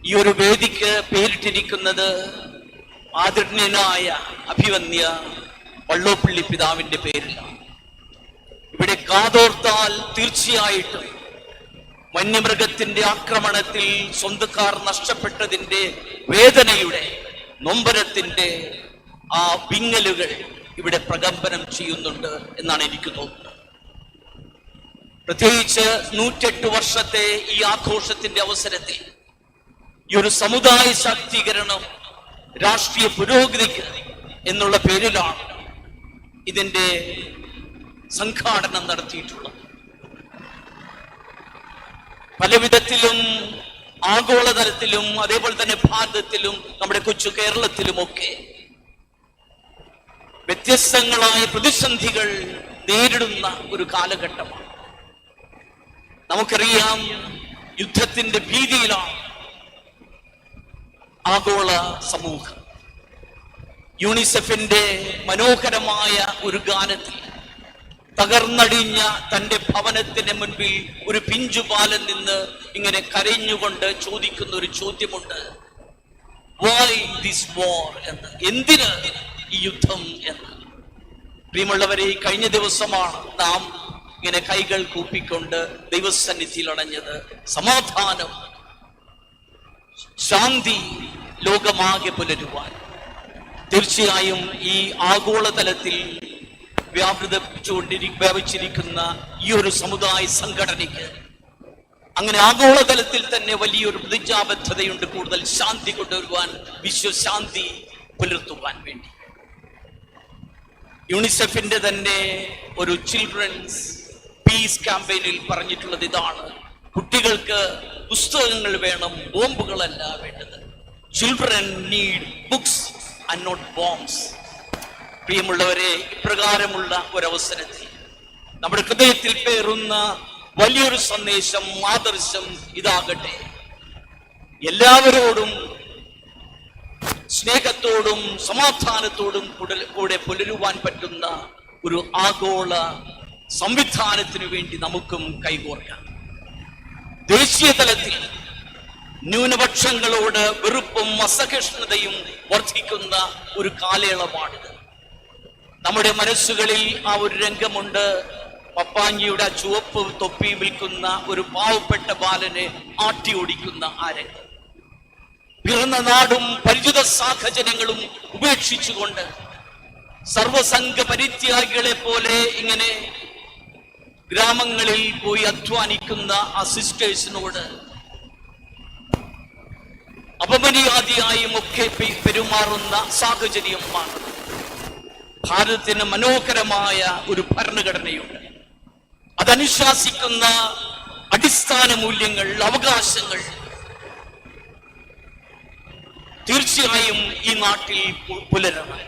ഈ ഒരു വേദിക്ക് പേരിട്ടിരിക്കുന്നത് ആദരണീയനായ അഭിവന്യ വള്ളോപ്പള്ളി പിതാവിന്റെ പേരിലാണ്. ഇവിടെ കാതോർത്താൽ തീർച്ചയായിട്ടും വന്യമൃഗത്തിന്റെ ആക്രമണത്തിൽ സ്വന്തക്കാർ നഷ്ടപ്പെട്ടതിന്റെ വേദനയുടെ നൊമ്പരത്തിന്റെ ആ വിങ്ങലുകൾ ഇവിടെ പ്രകമ്പനം ചെയ്യുന്നുണ്ട് എന്നാണ് എനിക്ക് തോന്നുന്നത്. പ്രത്യേകിച്ച് 108 വർഷത്തെ ഈ ആഘോഷത്തിന്റെ അവസരത്തിൽ ഈ ഒരു സമുദായ ശാക്തീകരണം രാഷ്ട്രീയ പുരോഗതിക്ക് എന്നുള്ള പേരിലാണ് ഇതിന്റെ സംഘാടനം നടത്തിയിട്ടുള്ളത്. പല വിധത്തിലും ആഗോളതലത്തിലും അതേപോലെ തന്നെ ഭാരതത്തിലും നമ്മുടെ കൊച്ചു കേരളത്തിലുമൊക്കെ വ്യത്യസ്തങ്ങളായ പ്രതിസന്ധികൾ നേരിടുന്ന ഒരു കാലഘട്ടമാണ്. നമുക്കറിയാം, യുദ്ധത്തിന്റെ ഭീതിയിലാണ് ആഗോള സമൂഹം. യൂണിസെഫിന്റെ മനോഹരമായ ഒരു ഗാനത്തിൽ തകർന്നടിഞ്ഞ തന്റെ ഭവനത്തിന് മുൻപിൽ ഒരു പിഞ്ചുപാലൻ നിന്ന് ഇങ്ങനെ കരഞ്ഞുകൊണ്ട് ചോദിക്കുന്ന ഒരു ചോദ്യമുണ്ട്, വൈ ദിസ് വാർ എന്ന്, എന്തിന് ഈ യുദ്ധം എന്ന്. പ്രിയമുള്ളവരെ, കഴിഞ്ഞ ദിവസമാണ് നാം ഇങ്ങനെ കൈകൾ കൂപ്പിക്കൊണ്ട് ദൈവസന്നിധിയിൽ അണഞ്ഞത്. സമാധാനം, ശാന്തി ലോകമാകെ പുലരുവാൻ തീർച്ചയായും ഈ ആഗോളതലത്തിൽ വ്യാപിച്ചിരിക്കുന്ന ഈ ഒരു സമുദായ സംഘടനയ്ക്ക് അങ്ങനെ ആഗോളതലത്തിൽ തന്നെ വലിയൊരു പ്രതിജ്ഞാബദ്ധതയുണ്ട്, കൂടുതൽ ശാന്തി കൊണ്ടുവരുവാൻ, വിശ്വശാന്തി പുലർത്തുവാൻ വേണ്ടി. യൂണിസെഫിന്റെ തന്നെ ഒരു ചിൽഡ്രൻസ് പീസ് ക്യാമ്പയിനിൽ പറഞ്ഞിട്ടുള്ളത് ഇതാണ്: കുട്ടികൾക്ക് പുസ്തകങ്ങൾ വേണം, ബോംബുകളല്ല വേണ്ടത്. Children need books and not bombs. പ്രിയമുള്ളവരെ, ഇപ്രകാരമുള്ള ഒരവസരത്തിൽ നമ്മുടെ ഹൃദയത്തിൽ പേറുന്ന വലിയൊരു സന്ദേശം, ആദർശം ഇതാകട്ടെ: എല്ലാവരോടും സ്നേഹത്തോടും സമാധാനത്തോടും കൂടെ പുലരുവാൻ പറ്റുന്ന ഒരു ആഗോള സംവിധാനത്തിനു വേണ്ടി നമുക്കും കൈകോർക്കാം. ദേശീയ തലത്തിൽ ന്യൂനപക്ഷങ്ങളോട് വെറുപ്പും അസഹിഷ്ണുതയും വർദ്ധിക്കുന്ന ഒരു കാലയളവാണിത്. നമ്മുടെ മനസ്സുകളിൽ ആ ഒരു രംഗമുണ്ട്. പപ്പാഞ്ചിയുടെ ചുവപ്പ് തൊപ്പി വിൽക്കുന്ന ഒരു പാവപ്പെട്ട ബാലനെ ആട്ടി ഓടിക്കുന്ന ആ രംഗം. പിറന്ന നാടും പരിചിത സാഹചര്യങ്ങളും ഉപേക്ഷിച്ചുകൊണ്ട് സർവസംഘ പരിത്യാഗികളെ പോലെ ഇങ്ങനെ ഗ്രാമങ്ങളിൽ പോയി അധ്വാനിക്കുന്ന ആ സിസ്റ്റേഴ്സിനോട് അപമര്യാദയായും ഒക്കെ പെരുമാറുന്ന സാഹചര്യമാണ്. ഭാരതത്തിന് മനോഹരമായ ഒരു ഭരണഘടനയുണ്ട്. അതനുശാസിക്കുന്ന അടിസ്ഥാന മൂല്യങ്ങൾ, അവകാശങ്ങൾ തീർച്ചയായും ഈ നാട്ടിൽ പുലരണം.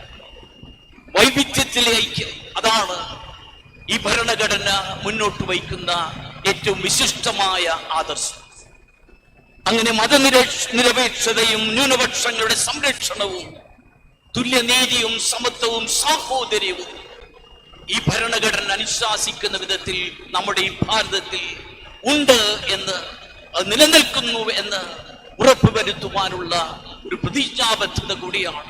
വൈവിധ്യത്തിലെ ഐക്യം, അതാണ് ഈ ഭരണഘടന മുന്നോട്ട് വയ്ക്കുന്ന ഏറ്റവും വിശിഷ്ടമായ ആദർശം. അങ്ങനെ മതനിരപേക്ഷതയും ന്യൂനപക്ഷങ്ങളുടെ സംരക്ഷണവും തുല്യനീതിയും സമത്വവും സാഹോദര്യവും ഈ ഭരണഘടന അനുശാസിക്കുന്ന വിധത്തിൽ നമ്മുടെ ഈ ഭാരതത്തിൽ ഉണ്ട് എന്ന്, അത് നിലനിൽക്കുന്നു എന്ന് ഉറപ്പുവരുത്തുവാനുള്ള ഒരു പ്രതിജ്ഞാബദ്ധത കൂടിയാണ്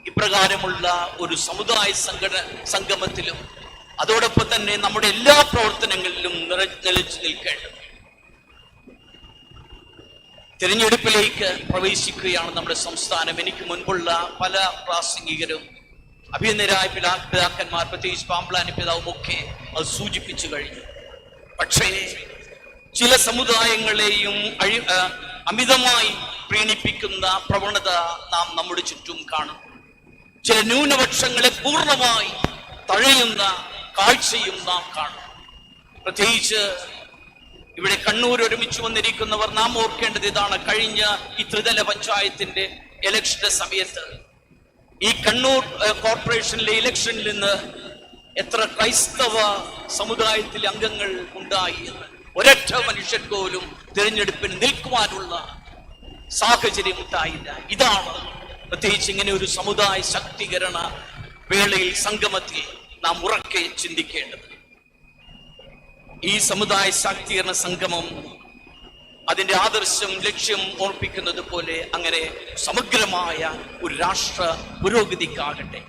ഇപ്രകാരമുള്ള ഒരു സമുദായ സംഗമത്തിലും അതോടൊപ്പം തന്നെ നമ്മുടെ എല്ലാ പ്രവർത്തനങ്ങളിലും നിലച്ചു നിൽക്കേണ്ടത്. തിരഞ്ഞെടുപ്പിലേക്ക് പ്രവേശിക്കുകയാണ് നമ്മുടെ സംസ്ഥാനം. എനിക്ക് മുൻപുള്ള പല പ്രാസംഗികരും അഭിനന്ദരായ പിതാക്കന്മാർ, പ്രത്യേകിച്ച് പാമ്പ്ലാനി പിതാവും ഒക്കെ അത് സൂചിപ്പിച്ചു കഴിഞ്ഞു. പക്ഷേ ചില സമുദായങ്ങളെയും അമിതമായി പ്രീണിപ്പിക്കുന്ന പ്രവണത നാം നമ്മുടെ ചുറ്റും കാണും. ചില ന്യൂനപക്ഷങ്ങളെ പൂർണ്ണമായി തഴയുന്ന കാഴ്ചയും നാം കാണും. പ്രത്യേകിച്ച് ഇവിടെ കണ്ണൂർ ഒരുമിച്ച് വന്നിരിക്കുന്നവർ നാം ഓർക്കേണ്ടത് ഇതാണ്: കഴിഞ്ഞ ഈ ത്രിതല പഞ്ചായത്തിന്റെ ഇലക്ഷന്റെ സമയത്ത് ഈ കണ്ണൂർ കോർപ്പറേഷനിലെ ഇലക്ഷനിൽ നിന്ന് എത്ര ക്രൈസ്തവ സമുദായത്തിലെ അംഗങ്ങൾ ഉണ്ടായി എന്ന് ഒരൊറ്റ മനുഷ്യൻ പോലും തിരഞ്ഞെടുപ്പിന് നിൽക്കുവാനുള്ള സാഹചര്യം ഉണ്ടായില്ല. ഇതാണ് പ്രത്യേകിച്ച് ഇങ്ങനെ ഒരു സമുദായ ശാക്തീകരണ വേളയിൽ, സംഗമത്തിൽ നാം ഉറക്കെ ചിന്തിക്കേണ്ടത്. ഈ സമുദായ ശാക്തീകരണ സംഗമം അതിന്റെ ആദർശം ലക്ഷ്യം ഓർപ്പിക്കുന്നത് പോലെ അങ്ങനെ സമഗ്രമായ ഒരു രാഷ്ട്ര പുരോഗതിക്കാകട്ടെ,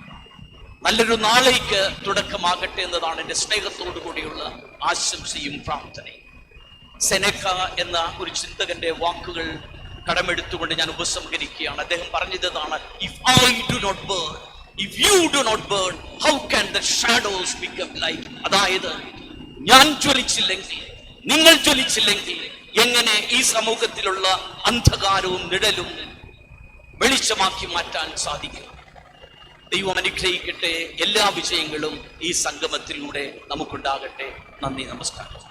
നല്ലൊരു നാളേക്ക് തുടക്കമാകട്ടെ എന്നതാണ് എൻ്റെ സ്നേഹത്തോടു കൂടിയുള്ള ആശംസയും പ്രാർത്ഥനയും. സെനേക്ക എന്ന ഒരു ചിന്തകന്റെ വാക്കുകൾ കടമെടുത്തുകൊണ്ട് ഞാൻ ഉപസംഹരിക്കുകയാണ്. അദ്ദേഹം പറഞ്ഞതാണ്, if I do not burn, if you do not burn, how can the shadows become light? അതായത് ഞാൻ ജ്വലിച്ചില്ലെങ്കിൽ, നിങ്ങൾ ജ്വലിച്ചില്ലെങ്കിൽ എങ്ങനെ ഈ സമൂഹത്തിലുള്ള അന്ധകാരവും നിഴലും വെളിച്ചമാക്കി മാറ്റാൻ സാധിക്കും? ദൈവം അനുഗ്രഹിക്കട്ടെ. എല്ലാ വിജയങ്ങളും ഈ സംഗമത്തിലൂടെ നമുക്കുണ്ടാകട്ടെ. നന്ദി, നമസ്കാരം.